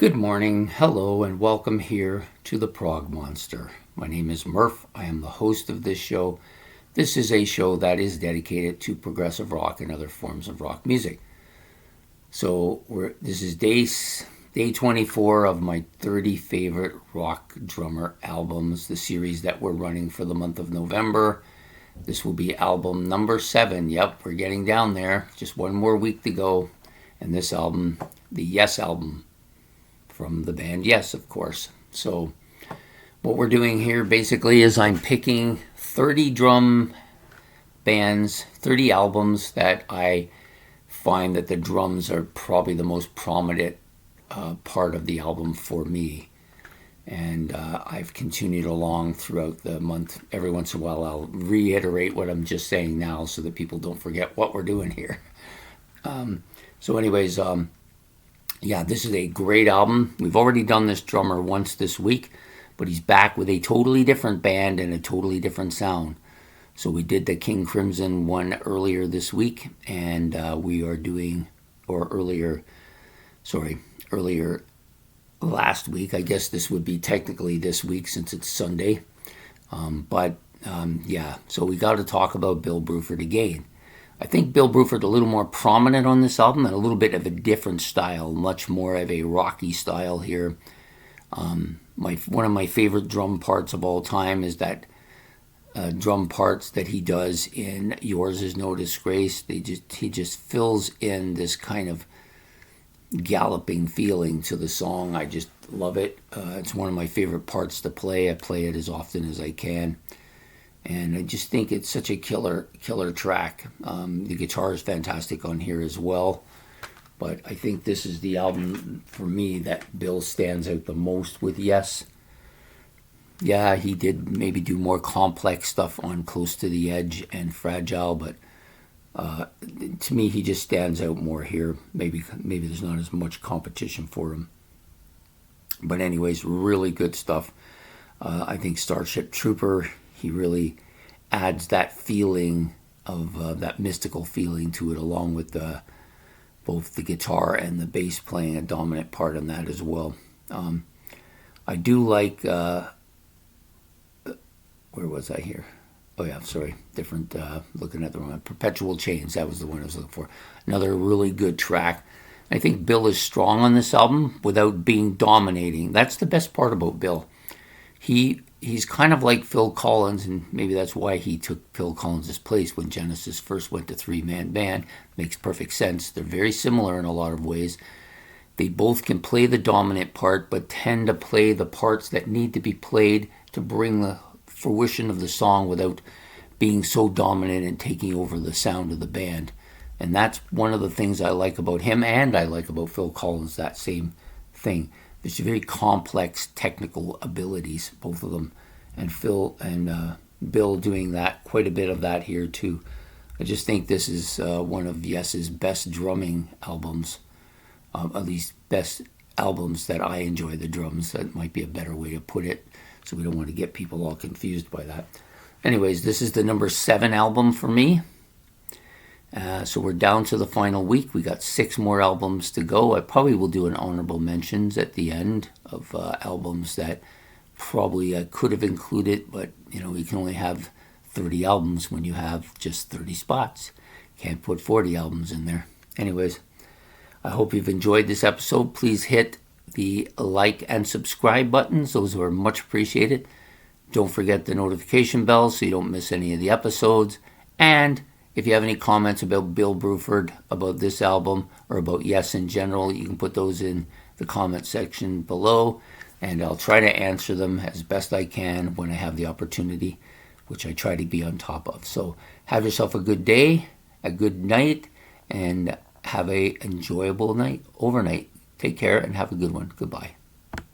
Good morning, hello, and welcome here to the Prog Monster. My name is Murph. I am the host of this show. This is a show that is dedicated to progressive rock and other forms of rock music. So this is day 24 of my 30 favorite rock drummer albums, the series that we're running for the month of November. This will be album number 7. Yep, we're getting down there. Just one more week to go. And this album, the Yes album, from the band Yes, of course. So what we're doing here basically is I'm picking 30 drum bands, 30 albums that I find that the drums are probably the most prominent part of the album for me. And I've continued along throughout the month. Every once in a while I'll reiterate what I'm just saying now so that people don't forget what we're doing here. Yeah, this is a great album. We've already done this drummer once this week, but he's back with a totally different band and a totally different sound. So we did the King Crimson one earlier this week, and earlier last week. I guess this would be technically this week since it's Sunday. So we got to talk about Bill Bruford again. I think Bill Bruford a little more prominent on this album and a little bit of a different style, much more of a rocky style here. One of my favorite drum parts of all time is that drum parts that he does in Yours Is No Disgrace. He just fills in this kind of galloping feeling to the song. I just love it. It's one of my favorite parts to play. I play it as often as I can. And I just think it's such a killer track. The guitar is fantastic on here as well. But I think this is the album for me that Bill stands out the most with Yes. Yeah, he did maybe do more complex stuff on Close to the Edge and Fragile, but to me he just stands out more here. Maybe there's not as much competition for him. But anyways, really good stuff. I think Starship Trooper, he really adds that feeling of that mystical feeling to it, along with both the guitar and the bass playing a dominant part in that as well. I do like, where was I here? Oh yeah, sorry, different, looking at the wrong one. Perpetual Chains, that was the one I was looking for. Another really good track. I think Bill is strong on this album without being dominating. That's the best part about Bill. He's kind of like Phil Collins, and maybe that's why he took Phil Collins' place when Genesis first went to three-man band. Makes perfect sense. They're very similar in a lot of ways. They both can play the dominant part, but tend to play the parts that need to be played to bring the fruition of the song without being so dominant and taking over the sound of the band. And that's one of the things I like about him, and I like about Phil Collins, that same thing. There's very complex technical abilities, both of them. And Phil and Bill doing that, quite a bit of that here too. I just think this is one of Yes's best drumming albums. At least best albums that I enjoy the drums. That might be a better way to put it. So we don't want to get people all confused by that. Anyways, this is the number 7 album for me. So we're down to the final week. We got 6 more albums to go. I probably will do an honorable mentions at the end of albums that probably I could have included, but you can only have 30 albums when you have just 30 spots. Can't put 40 albums in there. Anyways, I hope you've enjoyed this episode. Please hit the like and subscribe buttons. Those are much appreciated. Don't forget the notification bell so you don't miss any of the episodes. And if you have any comments about Bill Bruford, about this album, or about Yes in general, you can put those in the comment section below, and I'll try to answer them as best I can when I have the opportunity, which I try to be on top of. So have yourself a good day, a good night, and have a enjoyable night, overnight. Take care and have a good one. Goodbye.